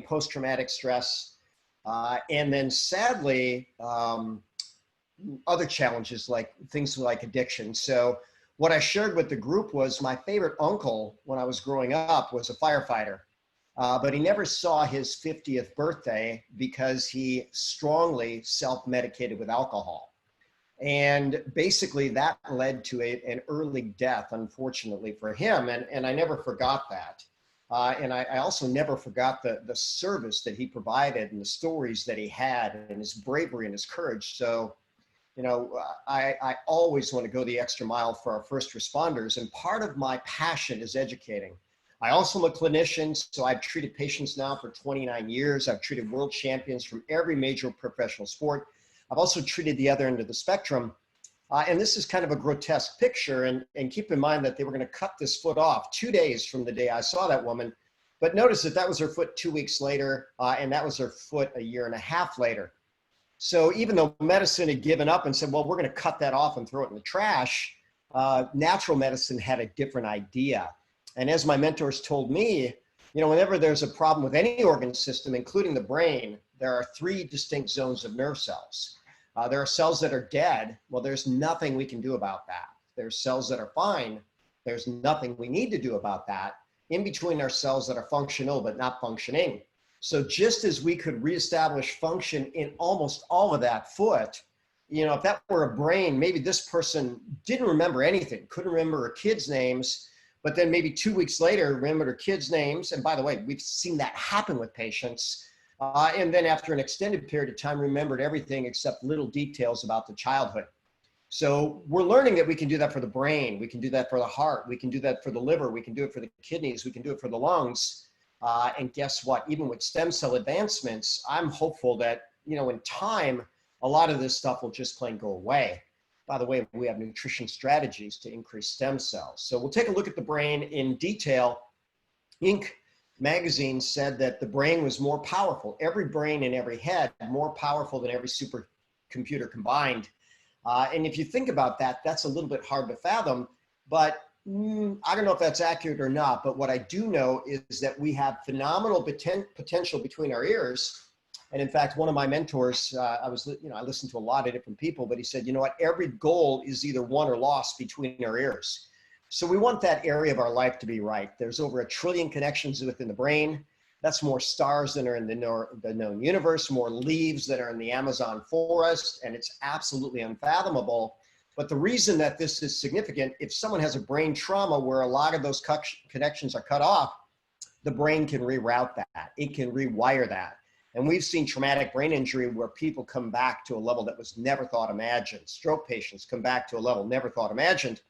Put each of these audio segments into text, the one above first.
post-traumatic stress, and then sadly, other challenges like things like addiction. So what I shared with the group was my favorite uncle when I was growing up was a firefighter, but he never saw his 50th birthday because he strongly self-medicated with alcohol. And basically that led to an early death, unfortunately for him. And I never forgot that. And I also never forgot the service that he provided and the stories that he had and his bravery and his courage. So, you know, I always want to go the extra mile for our first responders. And part of my passion is educating. I also am a clinician, so I've treated patients now for 29 years. I've treated world champions from every major professional sport. I've also treated the other end of the spectrum. And this is kind of a grotesque picture. And keep in mind that they were going to cut this foot off 2 days from the day I saw that woman. But notice that that was her foot 2 weeks later, and that was her foot a year and a half later. So even though medicine had given up and said, well, we're going to cut that off and throw it in the trash, natural medicine had a different idea. And as my mentors told me, you know, whenever there's a problem with any organ system, including the brain, there are 3 distinct zones of nerve cells. There are cells that are dead. Well, there's nothing we can do about that. There's cells that are fine. There's nothing we need to do about that. In between are cells that are functional but not functioning. So just as we could reestablish function in almost all of that foot, you know, if that were a brain, maybe this person didn't remember anything, couldn't remember her kids' names, but then maybe 2 weeks later, remembered her kids' names. And by the way, we've seen that happen with patients. And then after an extended period of time, remembered everything except little details about the childhood. So we're learning that we can do that for the brain. We can do that for the heart. We can do that for the liver. We can do it for the kidneys. We can do it for the lungs. And guess what? Even with stem cell advancements, I'm hopeful that, you know, in time, a lot of this stuff will just plain go away. By the way, we have nutrition strategies to increase stem cells. So we'll take a look at the brain in detail. Inc. magazine said that the brain was more powerful. Every brain in every head more powerful than every supercomputer combined. And if you think about that, that's a little bit hard to fathom, but I don't know if that's accurate or not, but what I do know is that we have phenomenal potential between our ears. And in fact, one of my mentors, I listened to a lot of different people, but he said, you know what, every goal is either won or lost between our ears. So we want that area of our life to be right. There's over 1 trillion connections within the brain. That's more stars than are in the known universe, more leaves that are in the Amazon forest, and it's absolutely unfathomable. But the reason that this is significant, if someone has a brain trauma where a lot of those connections are cut off, the brain can reroute that. It can rewire that. And we've seen traumatic brain injury where people come back to a level that was never thought imagined. Stroke patients come back to a level never thought imagined.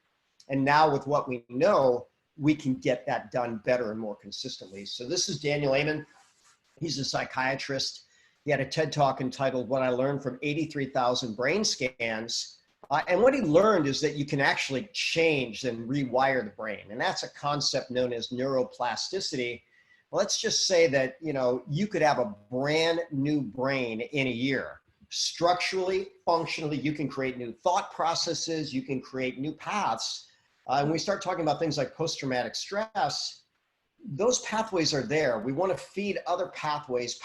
And now with what we know, we can get that done better and more consistently. So this is Daniel Amen. He's a psychiatrist. He had a TED Talk entitled What I Learned from 83,000 Brain Scans. And what he learned is that you can actually change and rewire the brain. And that's a concept known as neuroplasticity. Let's just say that, you know, you could have a brand new brain in a year. Structurally, functionally, you can create new thought processes. You can create new paths. And we start talking about things like post-traumatic stress. Those pathways are there. We want to feed other pathways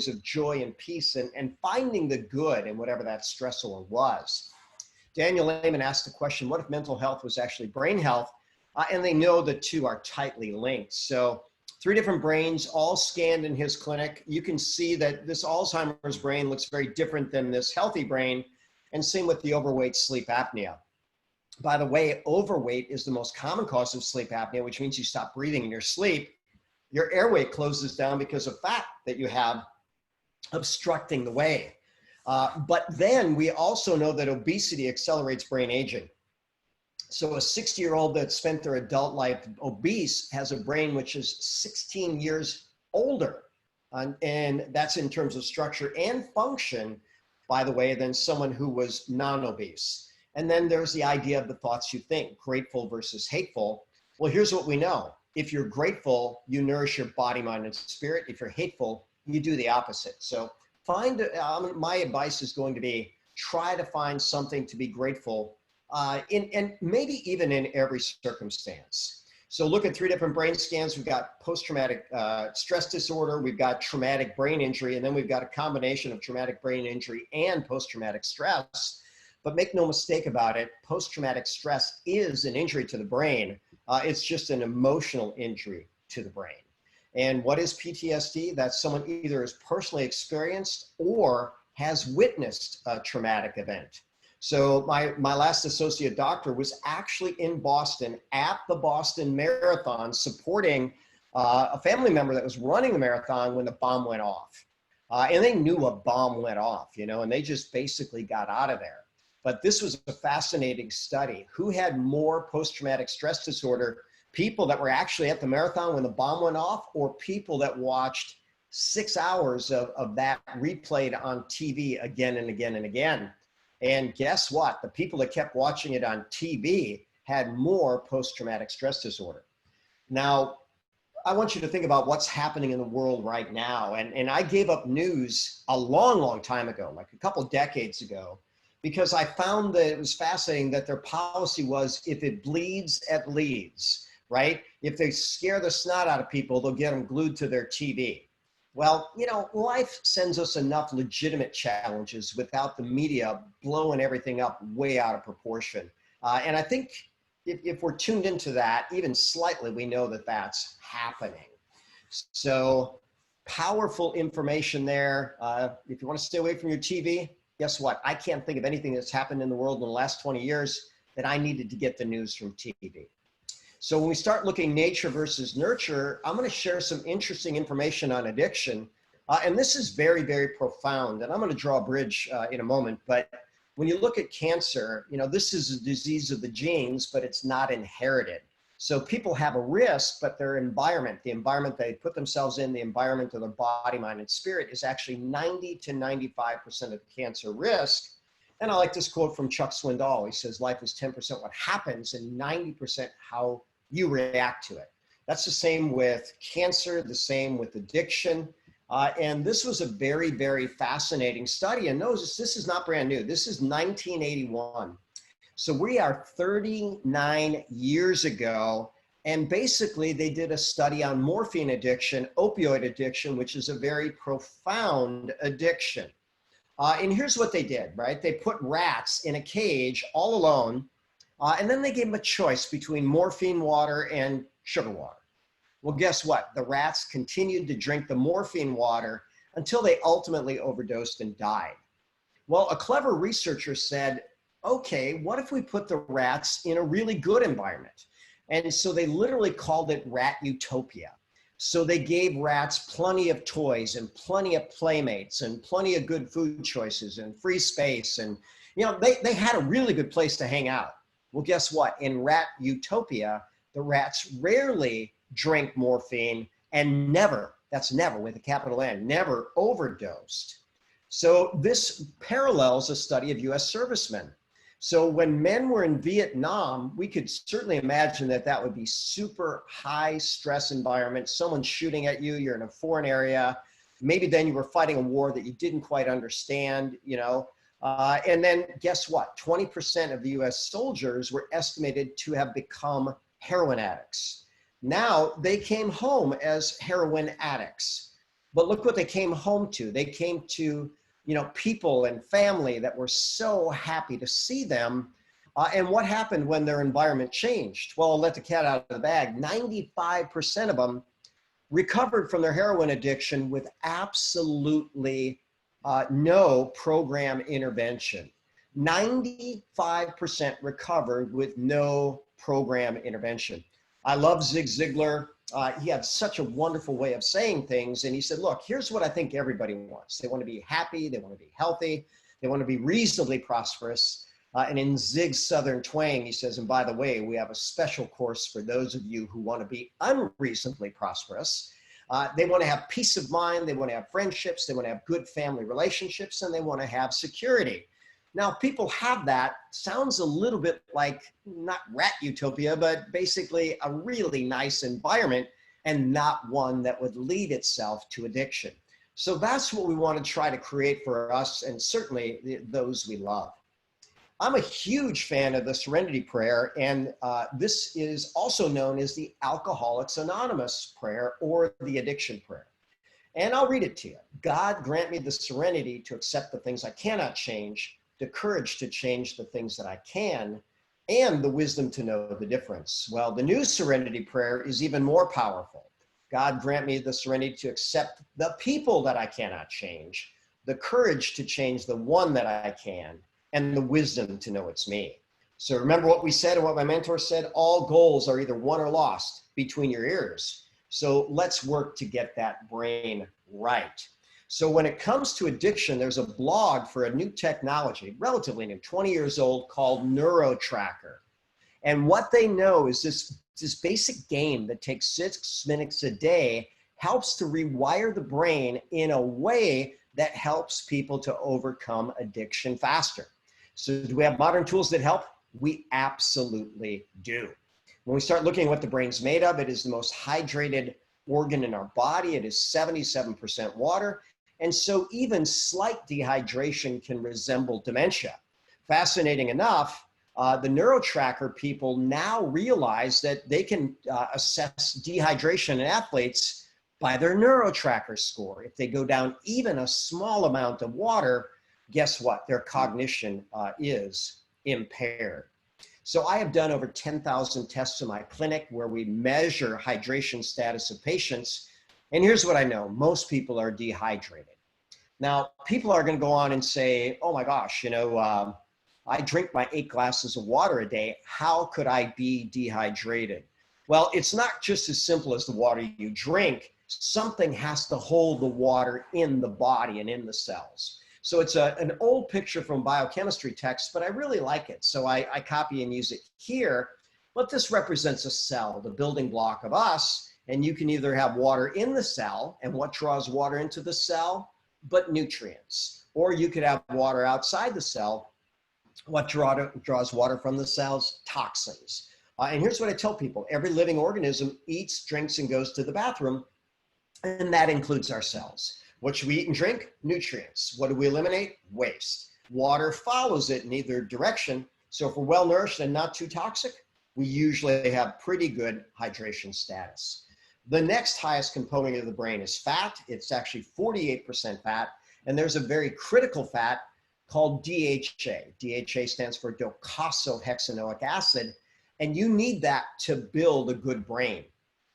of joy and peace and finding the good in whatever that stressor was. Daniel Amen asked the question, what if mental health was actually brain health? And they know the two are tightly linked. So 3 different brains all scanned in his clinic. You can see that this Alzheimer's brain looks very different than this healthy brain, and same with the overweight sleep apnea. By the way, overweight is the most common cause of sleep apnea, which means you stop breathing in your sleep. Your airway closes down because of fat that you have obstructing the way. But then we also know that obesity accelerates brain aging. So a 60-year-old that spent their adult life obese has a brain which is 16 years older. And that's in terms of structure and function, by the way, than someone who was non-obese. And then there's the idea of the thoughts you think, grateful versus hateful. Well, here's what we know. If you're grateful, you nourish your body, mind, and spirit. If you're hateful, you do the opposite. So my advice is going to be, try to find something to be grateful and maybe even in every circumstance. So look at 3 different brain scans. We've got post-traumatic stress disorder, we've got traumatic brain injury, and then we've got a combination of traumatic brain injury and post-traumatic stress. But make no mistake about it, post-traumatic stress is an injury to the brain. It's just an emotional injury to the brain. And what is PTSD? That's someone either has personally experienced or has witnessed a traumatic event. So my last associate doctor was actually in Boston at the Boston Marathon supporting a family member that was running the marathon when the bomb went off. And they knew a bomb went off, you know, and they just basically got out of there. But this was a fascinating study. Who had more post-traumatic stress disorder? People that were actually at the marathon when the bomb went off, or people that watched 6 hours of that replayed on TV again and again and again? And guess what? The people that kept watching it on TV had more post-traumatic stress disorder. Now, I want you to think about what's happening in the world right now. And I gave up news a long, long time ago, like a couple decades ago, because I found that it was fascinating that their policy was, if it bleeds, it leads, right? If they scare the snot out of people, they'll get them glued to their TV. Well, you know, life sends us enough legitimate challenges without the media blowing everything up way out of proportion. And I think if we're tuned into that, even slightly, we know that that's happening. So powerful information there. If you want to stay away from your TV, guess what? I can't think of anything that's happened in the world in the last 20 years that I needed to get the news from TV. So when we start looking nature versus nurture, I'm going to share some interesting information on addiction. And this is very, very profound. And I'm going to draw a bridge in a moment. But when you look at cancer, you know, this is a disease of the genes, but it's not inherited. So people have a risk, but their environment, the environment they put themselves in, the environment of their body, mind, and spirit is actually 90 to 95% of the cancer risk. And I like this quote from Chuck Swindoll. He says, life is 10% what happens and 90% how you react to it. That's the same with cancer, the same with addiction. And this was a very, very fascinating study. And notice this is not brand new. This is 1981. So we are 39 years ago. And basically they did a study on morphine addiction, opioid addiction, which is a very profound addiction. And here's what they did, right? They put rats in a cage all alone. And then they gave them a choice between morphine water and sugar water. Well, guess what? The rats continued to drink the morphine water until they ultimately overdosed and died. Well, a clever researcher said, okay, what if we put the rats in a really good environment? And so they literally called it rat utopia. So they gave rats plenty of toys and plenty of playmates and plenty of good food choices and free space. And, you know, they had a really good place to hang out. Well, guess what? In rat utopia, the rats rarely drink morphine and never, that's never with a capital N, never overdosed. So this parallels a study of US servicemen. So when men were in Vietnam, we could certainly imagine that that would be super high stress environment. Someone's shooting at you, you're in a foreign area. Maybe then you were fighting a war that you didn't quite understand, you know. And then guess what? 20% of the US soldiers were estimated to have become heroin addicts. Now they came home as heroin addicts, but look what they came home to. They came to, you know, people and family that were so happy to see them. And what happened when their environment changed? Well, I'll let the cat out of the bag. 95% of them recovered from their heroin addiction with absolutely no program intervention. 95% recovered with no program intervention. I love Zig Ziglar. He had such a wonderful way of saying things. And he said, look, here's what I think everybody wants. They want to be happy. They want to be healthy. They want to be reasonably prosperous. And in Zig's Southern twang, he says, and by the way, we have a special course for those of you who want to be unreasonably prosperous. They want to have peace of mind. They want to have friendships. They want to have good family relationships, and they want to have security. Now, people have that. Sounds a little bit like not rat utopia, but basically a really nice environment and not one that would lead itself to addiction. So that's what we want to try to create for us and certainly those we love. I'm a huge fan of the Serenity Prayer, and this is also known as the Alcoholics Anonymous prayer or the addiction prayer. And I'll read it to you. God grant me the serenity to accept the things I cannot change, the courage to change the things that I can, and the wisdom to know the difference. Well, the new Serenity Prayer is even more powerful. God grant me the serenity to accept the people that I cannot change, the courage to change the one that I can, and the wisdom to know it's me. So remember what we said and what my mentor said, all goals are either won or lost between your ears. So let's work to get that brain right. So when it comes to addiction, there's a blog for a new technology, relatively new, 20 years old, called NeuroTracker. And what they know is this basic game that takes 6 minutes a day helps to rewire the brain in a way that helps people to overcome addiction faster. So do we have modern tools that help? We absolutely do. When we start looking at what the brain's made of, it is the most hydrated organ in our body. It is 77% water. And so even slight dehydration can resemble dementia. Fascinating enough, the NeuroTracker people now realize that they can assess dehydration in athletes by their NeuroTracker score. If they go down even a small amount of water, guess what? Their cognition is impaired. So I have done over 10,000 tests in my clinic where we measure hydration status of patients. And here's what I know. Most people are dehydrated. Now, people are going to go on and say, oh my gosh, I drink my 8 glasses of water a day. How could I be dehydrated? Well, it's not just as simple as the water you drink. Something has to hold the water in the body and in the cells. So it's an old picture from biochemistry text, but I really like it. So I copy and use it here. But this represents a cell, the building block of us. And you can either have water in the cell, and what draws water into the cell? But nutrients. Or you could have water outside the cell. What draws water from the cells? Toxins. And here's what I tell people. Every living organism eats, drinks, and goes to the bathroom. And that includes our cells. What should we eat and drink? Nutrients. What do we eliminate? Waste. Water follows it in either direction. So if we're well nourished and not too toxic, we usually have pretty good hydration status. The next highest component of the brain is fat. It's actually 48% fat. And there's a very critical fat called DHA. DHA stands for docosahexaenoic acid. And you need that to build a good brain.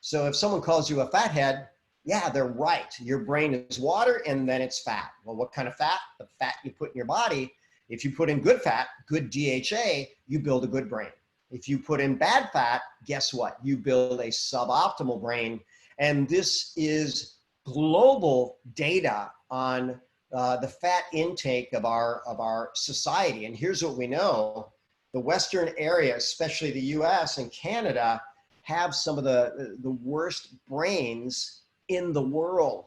So if someone calls you a fathead, yeah, they're right. Your brain is water and then it's fat. Well, what kind of fat? The fat you put in your body. If you put in good fat, good DHA, you build a good brain. If you put in bad fat, guess what? You build a suboptimal brain. And this is global data on the fat intake of our society. And here's what we know. The Western area, especially the US and Canada, have some of the worst brains in the world.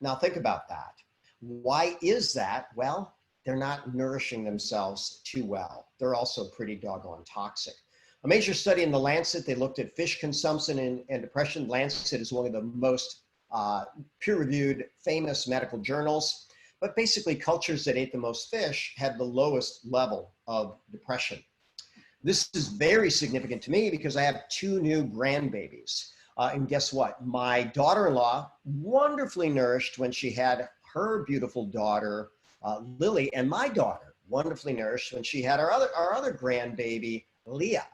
Now think about that. Why is that? Well, they're not nourishing themselves too well. They're also pretty doggone toxic. A major study in the Lancet, they looked at fish consumption and depression. Lancet is one of the most peer-reviewed, famous medical journals. But basically, cultures that ate the most fish had the lowest level of depression. This is very significant to me because I have 2 new grandbabies. And guess what? My daughter-in-law, wonderfully nourished when she had her beautiful daughter, Lily, and my daughter, wonderfully nourished when she had our other grandbaby, Leah.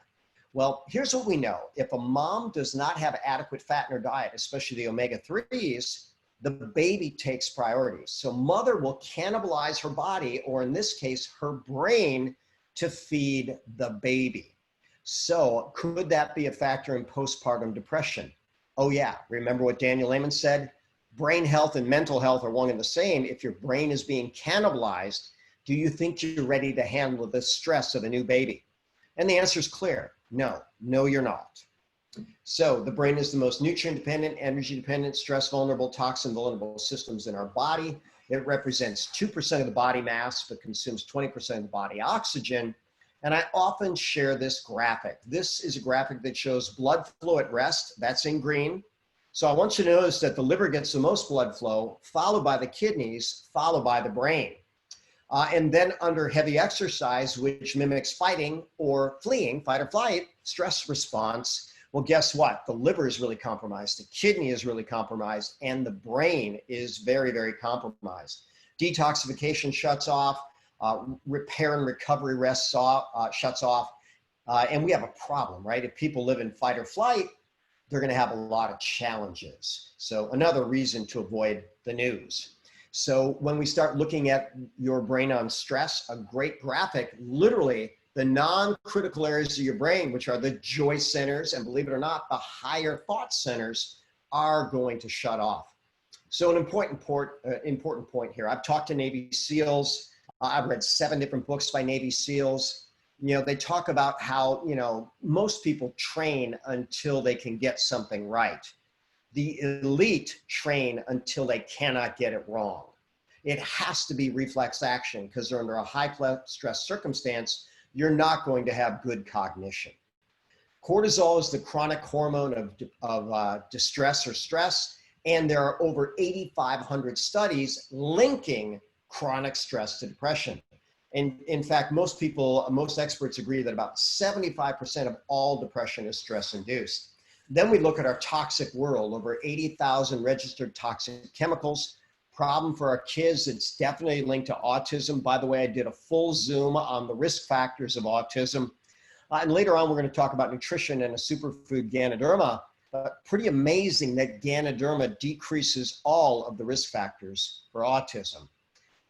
Well, here's what we know. If a mom does not have adequate fat in her diet, especially the omega-3s, the baby takes priorities. So mother will cannibalize her body, or in this case, her brain, to feed the baby. So could that be a factor in postpartum depression? Oh yeah, remember what Daniel Amen said? Brain health and mental health are one and the same. If your brain is being cannibalized, do you think you're ready to handle the stress of a new baby? And the answer is clear. No, you're not. So the brain is the most nutrient dependent, energy dependent, stress vulnerable, toxin vulnerable systems in our body. It represents 2% of the body mass, but consumes 20% of the body oxygen. And I often share this graphic. This is a graphic that shows blood flow at rest. That's in green. So I want you to notice that the liver gets the most blood flow, followed by the kidneys, followed by the brain. And then under heavy exercise, which mimics fighting or fleeing, fight or flight, stress response, well, guess what? The liver is really compromised, the kidney is really compromised, and the brain is very, very compromised. Detoxification shuts off, repair and recovery shuts off, and we have a problem, right? If people live in fight or flight, they're going to have a lot of challenges. So another reason to avoid the news. So when we start looking at your brain on stress, a great graphic, literally the non-critical areas of your brain, which are the joy centers, and believe it or not, the higher thought centers are going to shut off. So an important point here. I've talked to Navy SEALs. I've read 7 different books by Navy SEALs. They talk about how, most people train until they can get something right. The elite train until they cannot get it wrong. It has to be reflex action because they're under a high stress circumstance. You're not going to have good cognition. Cortisol is the chronic hormone of distress or stress, and there are over 8,500 studies linking chronic stress to depression. And in fact, most experts agree that about 75% of all depression is stress-induced. Then we look at our toxic world, over 80,000 registered toxic chemicals. Problem for our kids, it's definitely linked to autism. By the way, I did a full Zoom on the risk factors of autism. And later on, we're going to talk about nutrition and a superfood, Ganoderma. Pretty amazing that Ganoderma decreases all of the risk factors for autism.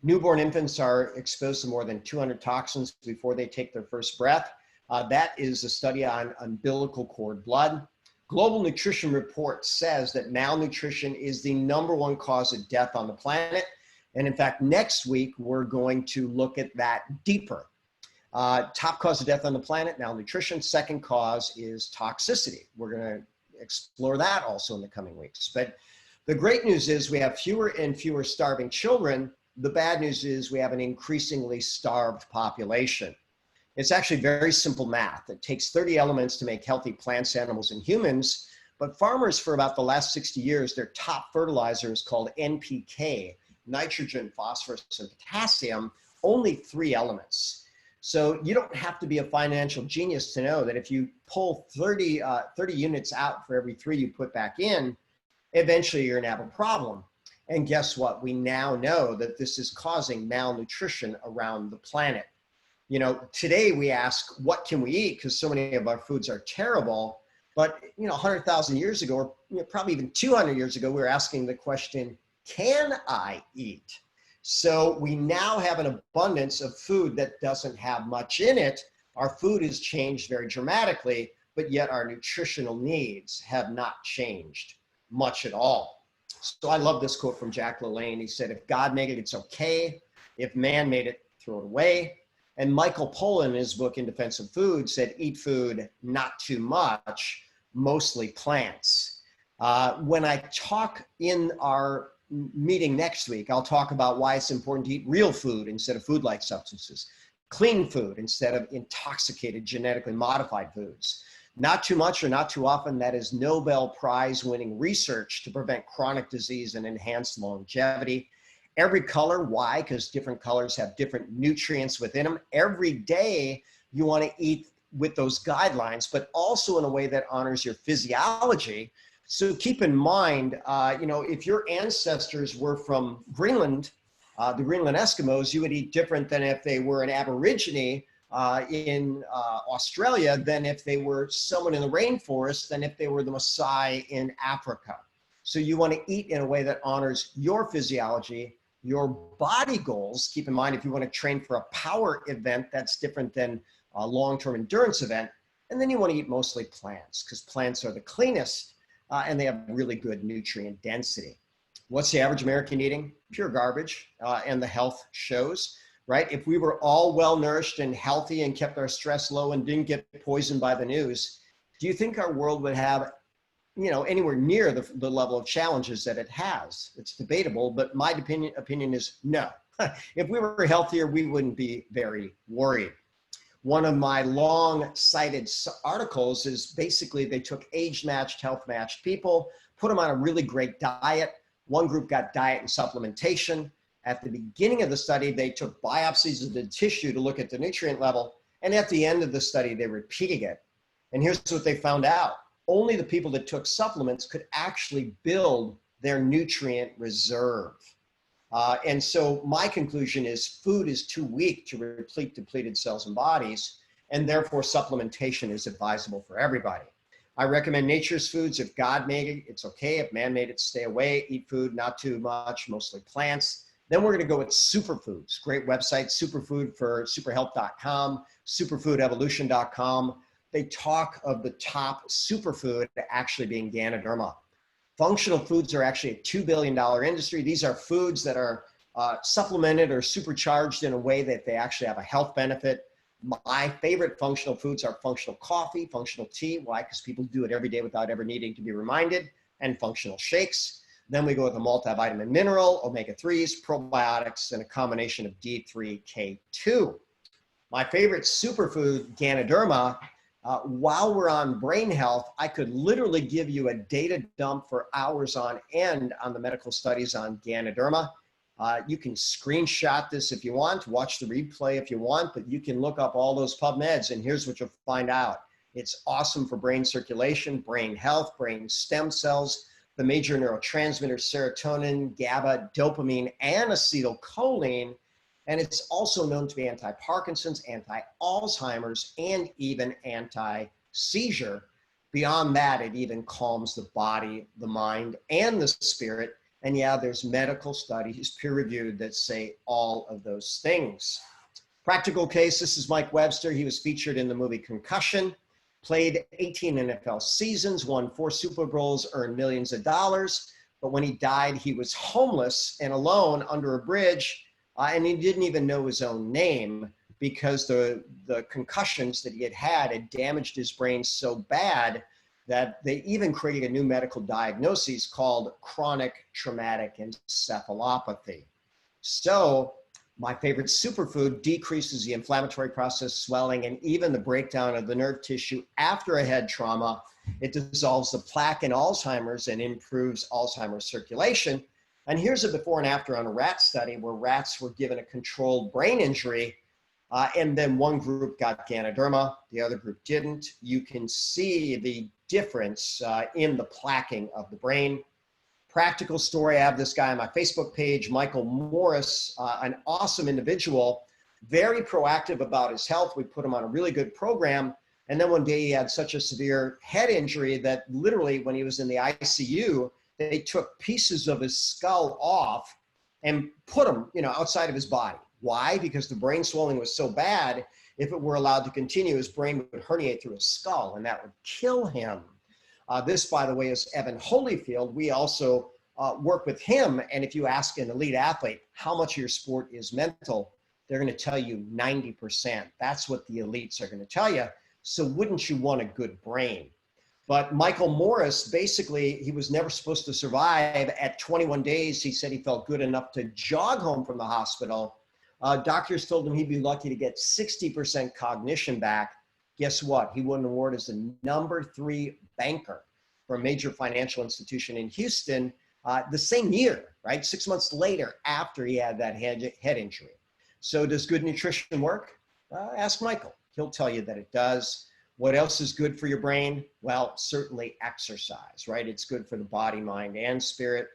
Newborn infants are exposed to more than 200 toxins before they take their first breath. That is a study on umbilical cord blood. Global Nutrition Report says that malnutrition is the #1 cause of death on the planet. And in fact, next week, we're going to look at that deeper. Top cause of death on the planet, malnutrition. Second cause is toxicity. We're going to explore that also in the coming weeks. But the great news is we have fewer and fewer starving children. The bad news is we have an increasingly starved population. It's actually very simple math. It takes 30 elements to make healthy plants, animals, and humans. But farmers, for about the last 60 years, their top fertilizer is called NPK, nitrogen, phosphorus, and potassium, only 3 elements. So you don't have to be a financial genius to know that if you pull 30 units out for every 3 you put back in, eventually you're gonna have a problem. And guess what? We now know that this is causing malnutrition around the planet. Today we ask, what can we eat? Because so many of our foods are terrible. But, 100,000 years ago, or probably even 200 years ago, we were asking the question, can I eat? So we now have an abundance of food that doesn't have much in it. Our food has changed very dramatically, but yet our nutritional needs have not changed much at all. So I love this quote from Jack LaLanne. He said, if God made it, it's okay. If man made it, throw it away. And Michael Pollan, in his book, In Defense of Food, said, eat food, not too much, mostly plants. When I talk in our meeting next week, I'll talk about why it's important to eat real food instead of food-like substances, clean food instead of intoxicated, genetically modified foods. Not too much or not too often, that is Nobel Prize-winning research to prevent chronic disease and enhance longevity. Every color, why? Because different colors have different nutrients within them. Every day you want to eat with those guidelines, but also in a way that honors your physiology. So keep in mind, if your ancestors were from Greenland, the Greenland Eskimos, you would eat different than if they were an Aborigine in Australia, than if they were someone in the rainforest, than if they were the Maasai in Africa. So you want to eat in a way that honors your physiology, your body goals. Keep in mind, if you want to train for a power event, that's different than a long-term endurance event. And then you want to eat mostly plants, because plants are the cleanest and they have really good nutrient density. What's the average American eating? Pure garbage, and the health shows, right? If we were all well-nourished and healthy and kept our stress low and didn't get poisoned by the news, do you think our world would have anywhere near the level of challenges that it has? It's debatable, but my opinion is no. If we were healthier, we wouldn't be very worried. One of my long-cited articles is basically they took age-matched, health-matched people, put them on a really great diet. One group got diet and supplementation, At the beginning of the study, they took biopsies of the tissue to look at the nutrient level. And at the end of the study, they repeated it. And here's what they found out. Only the people that took supplements could actually build their nutrient reserve. And so my conclusion is food is too weak to replete depleted cells and bodies, and therefore supplementation is advisable for everybody. I recommend nature's foods. If God made it, it's okay. If man made it, stay away. Eat food, not too much, mostly plants. Then we're going to go with superfoods. Great website, superfood for superhealth.com, superfoodevolution.com. They talk of the top superfood actually being Ganoderma. Functional foods are actually a $2 billion industry. These are foods that are supplemented or supercharged in a way that they actually have a health benefit. My favorite functional foods are functional coffee, functional tea. Why? Because people do it every day without ever needing to be reminded, and functional shakes. Then we go with a multivitamin mineral, omega-3s, probiotics, and a combination of D3K2. My favorite superfood, Ganoderma. While we're on brain health, I could literally give you a data dump for hours on end on the medical studies on Ganoderma. You can screenshot this if you want, watch the replay if you want, but you can look up all those PubMeds, and here's what you'll find out. It's awesome for brain circulation, brain health, brain stem cells, the major neurotransmitters, serotonin, GABA, dopamine, and acetylcholine. And it's also known to be anti-Parkinson's, anti-Alzheimer's, and even anti-seizure. Beyond that, it even calms the body, the mind, and the spirit. And yeah, there's medical studies, peer-reviewed, that say all of those things. Practical case, this is Mike Webster. He was featured in the movie Concussion, played 18 NFL seasons, won 4 Super Bowls, earned millions of dollars. But when he died, he was homeless and alone under a bridge. And he didn't even know his own name because the concussions that he had damaged his brain so bad that they even created a new medical diagnosis called chronic traumatic encephalopathy. So my favorite superfood decreases the inflammatory process, swelling, and even the breakdown of the nerve tissue after a head trauma. It dissolves the plaque in Alzheimer's and improves Alzheimer's circulation. And here's a before and after on a rat study where rats were given a controlled brain injury, and then one group got Ganoderma, the other group didn't. You can see the difference in the plaquing of the brain. Practical story, I have this guy on my Facebook page, Michael Morris, an awesome individual, very proactive about his health. We put him on a really good program. And then one day he had such a severe head injury that literally when he was in the ICU, they took pieces of his skull off and put them, outside of his body. Why? Because the brain swelling was so bad, if it were allowed to continue, his brain would herniate through his skull and that would kill him. This, by the way, is Evan Holyfield. We also work with him. And if you ask an elite athlete, how much of your sport is mental, they're going to tell you 90%. That's what the elites are going to tell you. So wouldn't you want a good brain? But Michael Morris, basically, he was never supposed to survive. At 21 days, he said he felt good enough to jog home from the hospital. Doctors told him he'd be lucky to get 60% cognition back. Guess what? He won an award as the #3 banker for a major financial institution in Houston the same year, right? 6 months later after he had that head injury. So does good nutrition work? Ask Michael. He'll tell you that it does. What else is good for your brain? Well, certainly exercise, right? It's good for the body, mind, and spirit.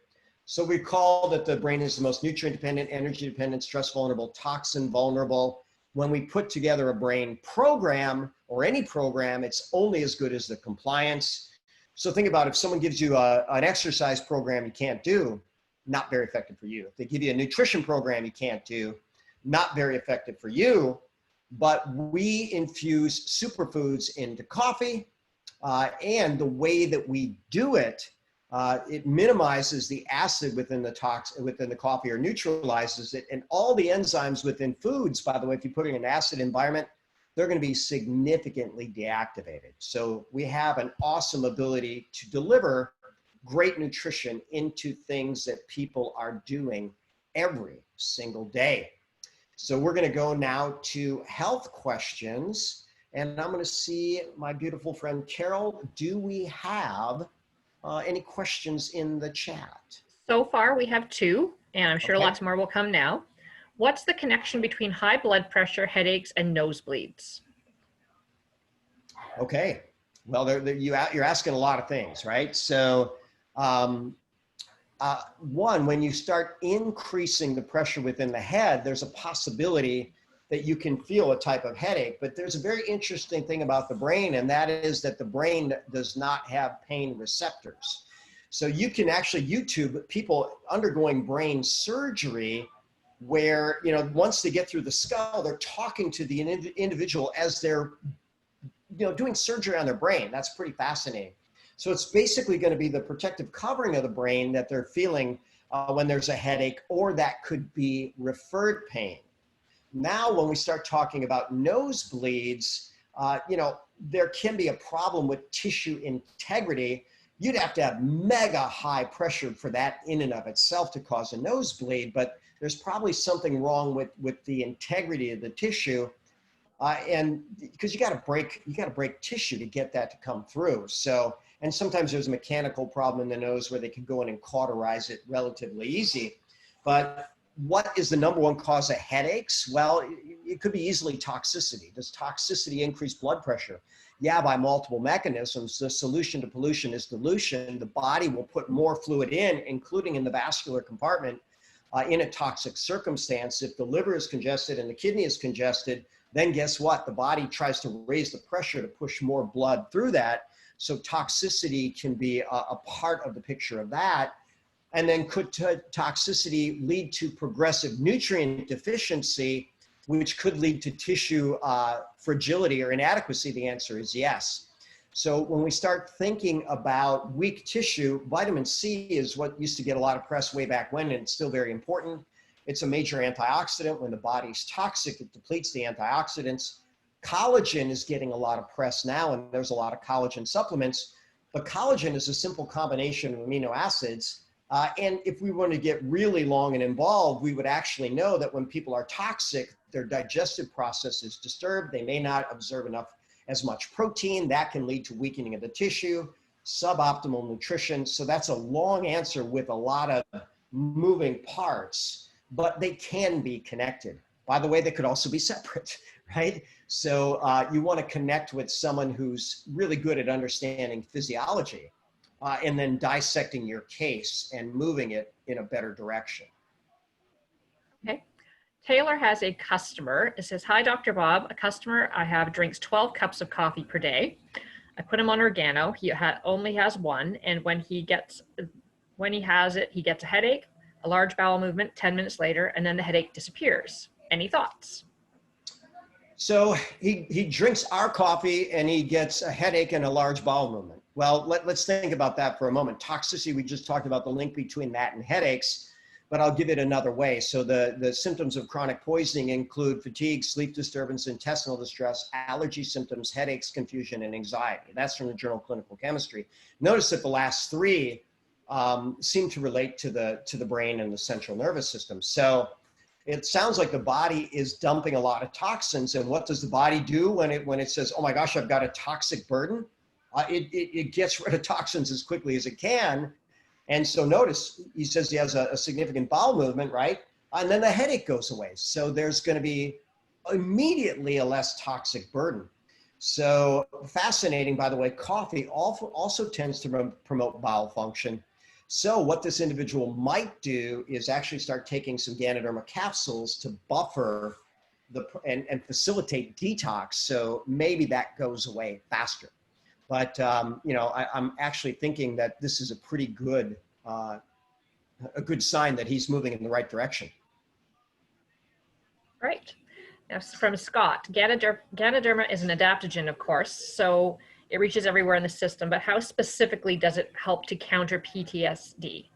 So we call that the brain is the most nutrient dependent, energy dependent, stress vulnerable, toxin vulnerable. When we put together a brain program or any program, it's only as good as the compliance. So think about if someone gives you an exercise program you can't do, not very effective for you. If they give you a nutrition program you can't do, not very effective for you. But we infuse superfoods into coffee, and the way that we do it, it minimizes the acid within the coffee, or neutralizes it. And all the enzymes within foods, by the way, if you put it in an acid environment, they're going to be significantly deactivated. So we have an awesome ability to deliver great nutrition into things that people are doing every single day. So we're going to go now to health questions, and I'm going to see my beautiful friend Carol. Do we have any questions in the chat? So far, we have 2. and I'm sure Okay. lots more will come now. What's the connection between high blood pressure, headaches, and nosebleeds? Okay. Well, you're asking a lot of things, right? So, um, one, when you start increasing the pressure within the head, there's a possibility that you can feel a type of headache. But there's a very interesting thing about the brain, and that is that the brain does not have pain receptors. So you can actually YouTube people undergoing brain surgery where, once they get through the skull, they're talking to the individual as they're, doing surgery on their brain. That's pretty fascinating. So it's basically going to be the protective covering of the brain that they're feeling when there's a headache, or that could be referred pain. Now, when we start talking about nosebleeds, there can be a problem with tissue integrity. You'd have to have mega high pressure for that in and of itself to cause a nosebleed, but there's probably something wrong with the integrity of the tissue. And because you got to break tissue to get that to come through. So, and sometimes there's a mechanical problem in the nose where they can go in and cauterize it relatively easy. But what is the number one cause of headaches? Well, it could be easily toxicity. Does toxicity increase blood pressure? Yeah, by multiple mechanisms. The solution to pollution is dilution. The body will put more fluid in, including in the vascular compartment, in a toxic circumstance. If the liver is congested and the kidney is congested, then guess what? The body tries to raise the pressure to push more blood through that. So toxicity can be a part of the picture of that. And then could toxicity lead to progressive nutrient deficiency, which could lead to tissue fragility or inadequacy? The answer is yes. So when we start thinking about weak tissue, vitamin C is what used to get a lot of press way back when, and it's still very important. It's a major antioxidant. When the body's toxic, it depletes the antioxidants. Collagen is getting a lot of press now, and there's a lot of collagen supplements. But collagen is a simple combination of amino acids. And if we want to get really long and involved, we would actually know that when people are toxic, their digestive process is disturbed. They may not absorb as much protein. That can lead to weakening of the tissue, suboptimal nutrition. So that's a long answer with a lot of moving parts, but they can be connected. By the way, they could also be separate, right? So you want to connect with someone who's really good at understanding physiology and then dissecting your case and moving it in a better direction. Okay. Taylor has a customer. It says, "Hi, Dr. Bob. A customer I have drinks 12 cups of coffee per day. I put him on Organo. He only has one, and when he has it, he gets a headache, a large bowel movement 10 minutes later, and then the headache disappears. Any thoughts?" So he drinks our coffee and he gets a headache and a large bowel movement. Well, let's think about that for a moment. Toxicity, we just talked about the link between that and headaches, but I'll give it another way. So the symptoms of chronic poisoning include fatigue, sleep disturbance, intestinal distress, allergy symptoms, headaches, confusion, and anxiety. That's from the Journal of Clinical Chemistry. Notice that the last three seem to relate to the brain and the central nervous system. So it sounds like the body is dumping a lot of toxins. And what does the body do when it says, "Oh my gosh, I've got a toxic burden"? It gets rid of toxins as quickly as it can. And so notice he says he has a significant bowel movement, right? And then the headache goes away. So there's going to be immediately a less toxic burden. So fascinating, by the way, coffee also tends to promote bowel function. So what this individual might do is actually start taking some Ganoderma capsules to buffer and facilitate detox. So maybe that goes away faster. But I'm actually thinking that this is a pretty good, a good sign that he's moving in the right direction. Right. That's from Scott. Ganoderma is an adaptogen, of course, so it reaches everywhere in the system, but how specifically does it help to counter PTSD?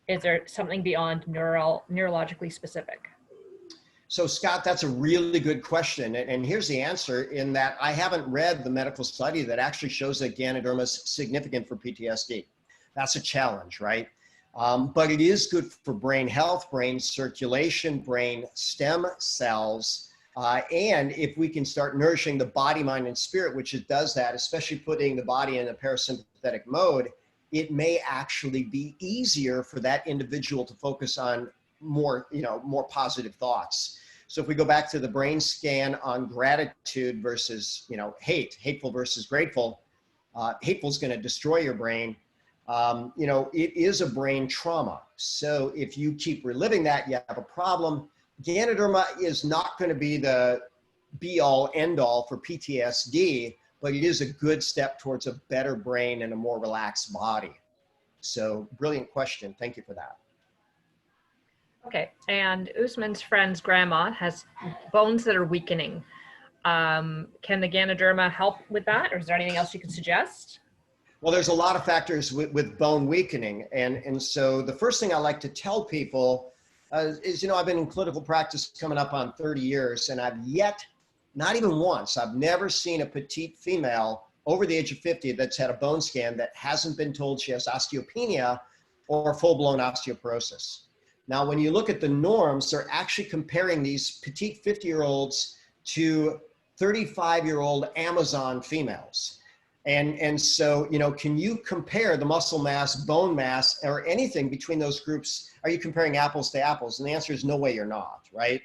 Is there something beyond neurologically specific? So Scott, that's a really good question. And here's the answer, in that I haven't read the medical study that actually shows that Ganoderma is significant for PTSD. That's a challenge, right? But it is good for brain health, brain circulation, brain stem cells. And if we can start nourishing the body, mind, and spirit, which it does that, especially putting the body in a parasympathetic mode, it may actually be easier for that individual to focus on more, more positive thoughts. So if we go back to the brain scan on gratitude versus, hateful versus grateful, hateful is going to destroy your brain. It is a brain trauma. So if you keep reliving that, you have a problem. Ganoderma is not going to be the be all end all for PTSD, but it is a good step towards a better brain and a more relaxed body. So brilliant question. Thank you for that. Okay, and Usman's friend's grandma has bones that are weakening. Can the Ganoderma help with that, or is there anything else you can suggest? Well, there's a lot of factors with bone weakening. And so the first thing I like to tell people is, I've been in clinical practice coming up on 30 years, and I've yet, not even once, I've never seen a petite female over the age of 50 that's had a bone scan that hasn't been told she has osteopenia or full-blown osteoporosis. Now, when you look at the norms, they're actually comparing these petite 50-year-olds to 35-year-old Amazon females. And so, can you compare the muscle mass, bone mass, or anything between those groups? Are you comparing apples to apples? And the answer is no way you're not, right?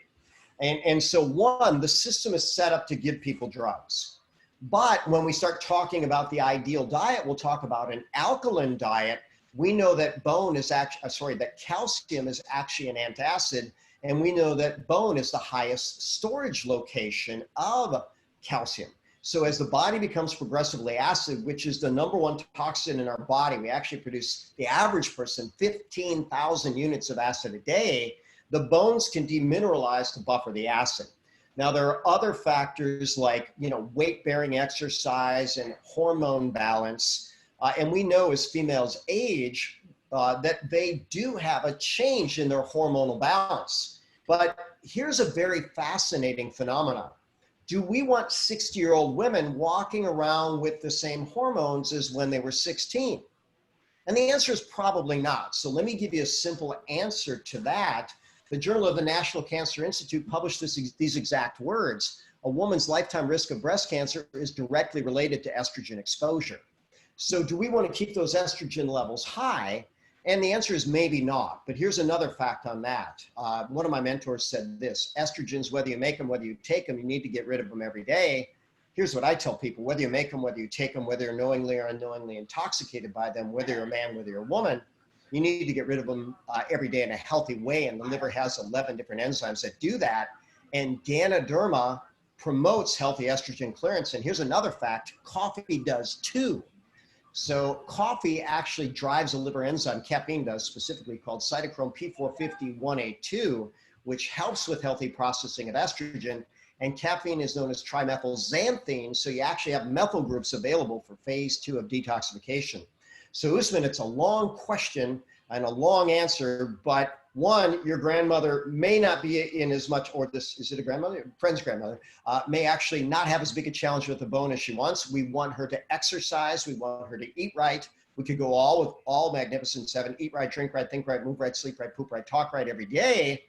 And so one, the system is set up to give people drugs. But when we start talking about the ideal diet, we'll talk about an alkaline diet. We know that that calcium is actually an antacid, and we know that bone is the highest storage location of calcium. So as the body becomes progressively acid, which is the number one toxin in our body, we actually produce, the average person, 15,000 units of acid a day. The bones can demineralize to buffer the acid. Now, there are other factors like, weight-bearing exercise and hormone balance. And we know as females age that they do have a change in their hormonal balance. But here's a very fascinating phenomenon. Do we want 60-year-old women walking around with the same hormones as when they were 16? And the answer is probably not. So let me give you a simple answer to that. The Journal of the National Cancer Institute published these exact words. A woman's lifetime risk of breast cancer is directly related to estrogen exposure. So do we want to keep those estrogen levels high? And the answer is maybe not. But here's another fact on that. One of my mentors said this: estrogens, whether you make them, whether you take them, you need to get rid of them every day. Here's what I tell people: whether you make them, whether you take them, whether you're knowingly or unknowingly intoxicated by them, whether you're a man, whether you're a woman, you need to get rid of them every day in a healthy way. And the liver has 11 different enzymes that do that. And Ganoderma promotes healthy estrogen clearance. And here's another fact: coffee does too. So coffee actually drives a liver enzyme, caffeine does specifically, called cytochrome P450-1A2, which helps with healthy processing of estrogen. And caffeine is known as trimethylxanthine. So you actually have methyl groups available for phase 2 of detoxification. So Usman, it's a long question and a long answer, but one, your grandmother may not be in as much, or this, is it a grandmother? Friend's grandmother, may actually not have as big a challenge with the bone as she wants. We want her to exercise. We want her to eat right. We could go all with all Magnificent Seven: eat right, drink right, think right, move right, sleep right, poop right, talk right every day.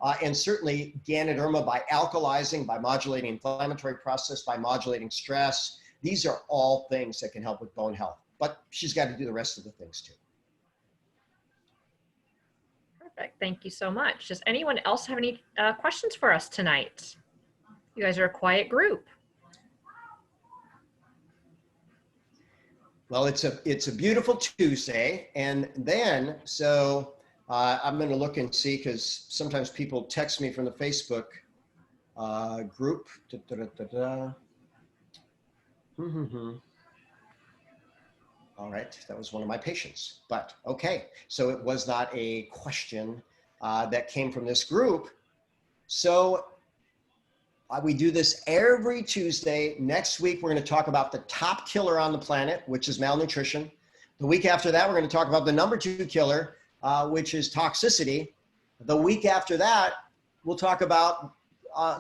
And certainly Ganoderma, by alkalizing, by modulating inflammatory process, by modulating stress. These are all things that can help with bone health, but she's got to do the rest of the things too. Perfect. Thank you so much. Does anyone else have any questions for us tonight? You guys are a quiet group. Well, it's a beautiful Tuesday, and then I'm going to look and see, because sometimes people text me from the Facebook group. All right, that was one of my patients, but okay. So it was not a question that came from this group. So we do this every Tuesday. Next week, we're going to talk about the top killer on the planet, which is malnutrition. The week after that, we're going to talk about the number 2 killer, which is toxicity. The week after that, we'll talk about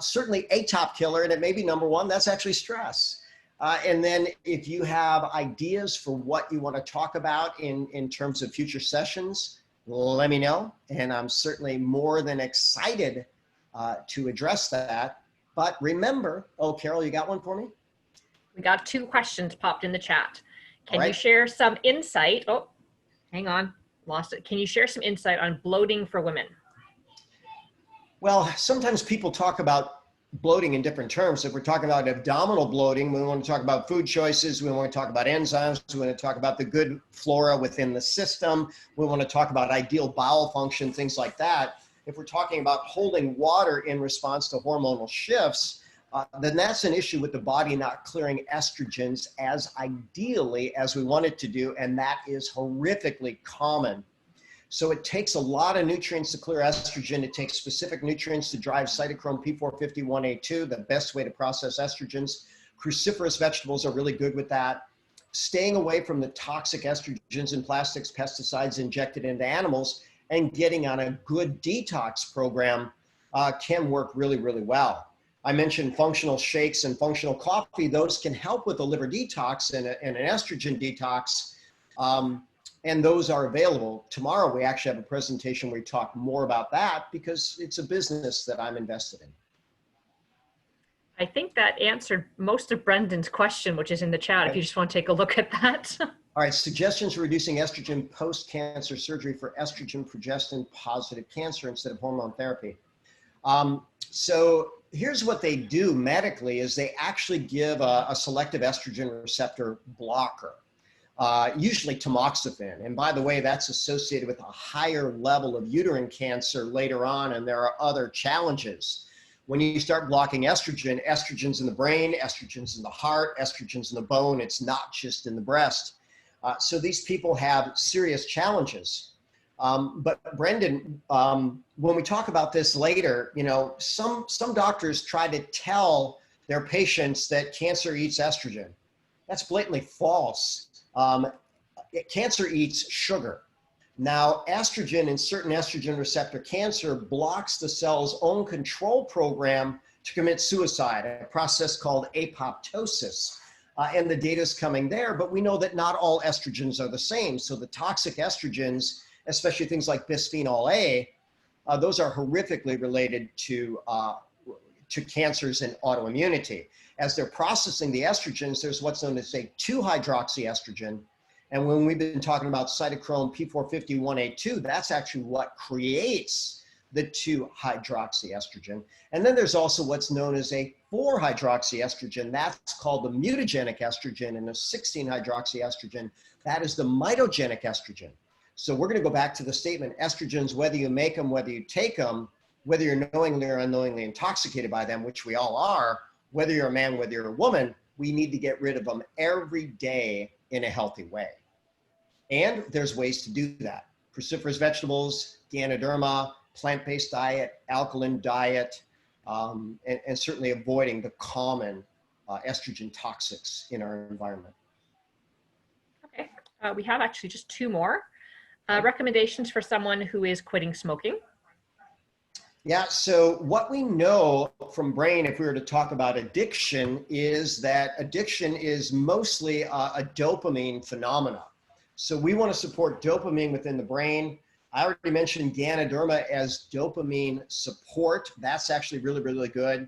certainly a top killer, and it may be number 1. That's actually stress. And then if you have ideas for what you want to talk about in terms of future sessions, let me know. And I'm certainly more than excited to address that. But remember, oh, Carol, you got one for me? We got 2 questions popped in the chat. Can All right. you share some insight? Oh, hang on, lost it. Can you share some insight on bloating for women? Well, sometimes people talk about bloating in different terms. If we're talking about abdominal bloating, we want to talk about food choices. We want to talk about enzymes. We want to talk about the good flora within the system. We want to talk about ideal bowel function, things like that. If we're talking about holding water in response to hormonal shifts, then that's an issue with the body not clearing estrogens as ideally as we want it to do. And that is horrifically common. So it takes a lot of nutrients to clear estrogen. It takes specific nutrients to drive cytochrome P451A2, the best way to process estrogens. Cruciferous vegetables are really good with that. Staying away from the toxic estrogens and plastics, pesticides injected into animals, and getting on a good detox program can work really, really well. I mentioned functional shakes and functional coffee. Those can help with the liver detox and an estrogen detox. And those are available. Tomorrow, we actually have a presentation where we talk more about that because it's a business that I'm invested in. I think that answered most of Brendan's question, which is in the chat, Okay. if you just want to take a look at that. All right, suggestions for reducing estrogen post-cancer surgery for estrogen progestin positive cancer instead of hormone therapy. So here's what they do medically is they actually give a selective estrogen receptor blocker. Usually tamoxifen. And by the way, that's associated with a higher level of uterine cancer later on, and there are other challenges. When you start blocking estrogen, estrogen's in the brain, estrogen's in the heart, estrogen's in the bone, it's not just in the breast. So these people have serious challenges. But Brendan, when we talk about this later, you know, some doctors try to tell their patients that cancer eats estrogen. That's blatantly false. Cancer eats sugar. Now, estrogen and certain estrogen receptor cancer blocks the cell's own control program to commit suicide, a process called apoptosis. And the data is coming there, but we know that not all estrogens are the same. So the toxic estrogens, especially things like bisphenol A, those are horrifically related to cancers and autoimmunity. As they're processing the estrogens, there's what's known as a 2-hydroxyestrogen. And when we've been talking about cytochrome P451A2, that's actually what creates the 2-hydroxyestrogen. And then there's also what's known as a 4-hydroxyestrogen. That's called the mutagenic estrogen, and a 16-hydroxyestrogen, that is the mitogenic estrogen. So we're going to go back to the statement, estrogens, whether you make them, whether you take them, whether you're knowingly or unknowingly intoxicated by them, which we all are, whether you're a man, whether you're a woman, we need to get rid of them every day in a healthy way. And there's ways to do that. Cruciferous vegetables, Ganoderma, plant-based diet, alkaline diet, and certainly avoiding the common estrogen toxics in our environment. Okay, we have actually just two more. Recommendations for someone who is quitting smoking. Yeah, so what we know from brain, if we were to talk about addiction, is that addiction is mostly a dopamine phenomena. So we want to support dopamine within the brain. I already mentioned Ganoderma as dopamine support. That's actually really, really good.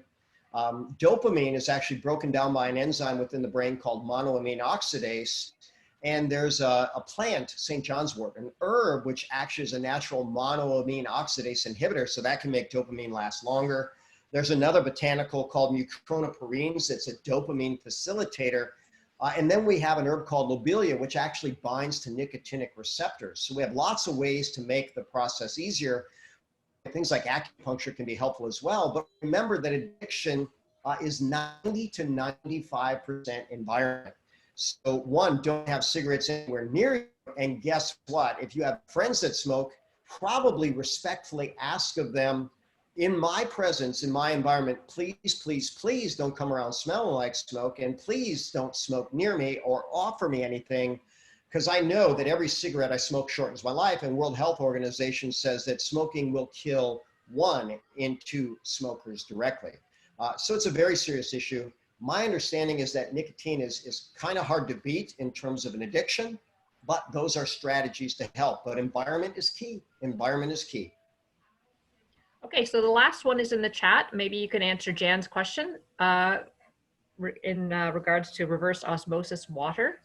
Dopamine is actually broken down by an enzyme within the brain called monoamine oxidase. And there's a plant, St. John's wort, an herb, which actually is a natural monoamine oxidase inhibitor. So that can make dopamine last longer. There's another botanical called mucronaporines. That's a dopamine facilitator. And then we have an herb called lobelia, which actually binds to nicotinic receptors. So we have lots of ways to make the process easier. Things like acupuncture can be helpful as well. But remember that addiction is 90 to 95% environment. So one, don't have cigarettes anywhere near you. And guess what? If you have friends that smoke, probably respectfully ask of them, in my presence, in my environment, please, please, please don't come around smelling like smoke, and please don't smoke near me or offer me anything, because I know that every cigarette I smoke shortens my life, and World Health Organization says that smoking will kill 1 in 2 smokers directly. So it's a very serious issue. My understanding is that nicotine is kind of hard to beat in terms of an addiction, but those are strategies to help. But environment is key. Environment is key. Okay, so the last one is in the chat. Maybe you can answer Jan's question in regards to reverse osmosis water.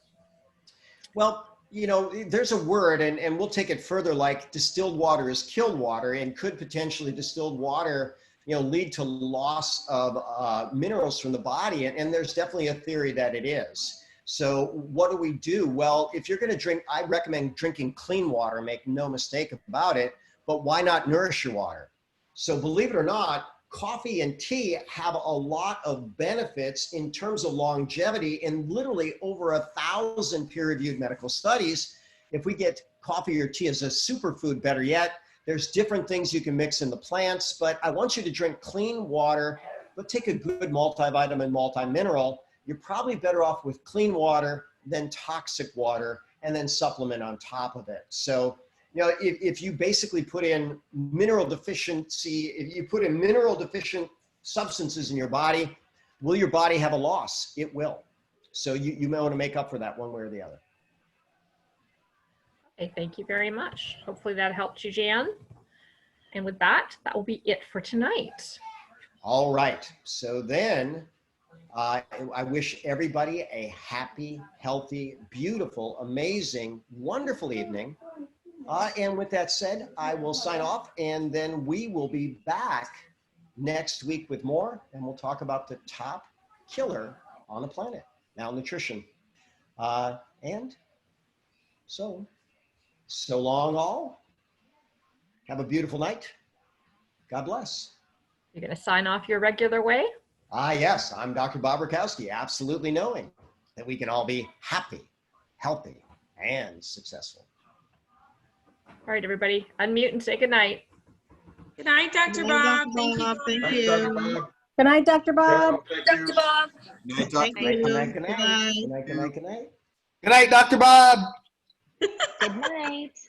Well, you know, there's a word, and we'll take it further, like distilled water is killed water, and could potentially distilled water, you know, lead to loss of minerals from the body. And there's definitely a theory that it is. So what do we do? Well, if you're going to drink, I recommend drinking clean water, make no mistake about it, but why not nourish your water? So believe it or not, coffee and tea have a lot of benefits in terms of longevity, and literally over 1,000 peer-reviewed medical studies. If we get coffee or tea as a superfood, better yet, there's different things you can mix in the plants, but I want you to drink clean water, but take a good multivitamin, multimineral. You're probably better off with clean water than toxic water, and then supplement on top of it. So, you know, if you basically put in mineral deficiency, if you put in mineral deficient substances in your body, will your body have a loss? It will. So you may want to make up for that one way or the other. Okay, thank you very much. Hopefully that helped you, Jan. And with that, that will be it for tonight. All right. So then I wish everybody a happy, healthy, beautiful, amazing, wonderful evening. And with that said, I will sign off, and then we will be back next week with more, and we'll talk about the top killer on the planet, malnutrition. And so long all. Have a beautiful night. God bless. You're going to sign off your regular way? Yes, I'm Dr. Bob Rakowski, absolutely knowing that we can all be happy, healthy, and successful. All right, everybody, unmute and say good night. Good night, Dr. Bob. Thank you. Thank you. Good night, Dr. Bob. Dr. Bob. Thank you. Good night, good night. Good night, good night, good night. Good night, Dr. Bob. Good night.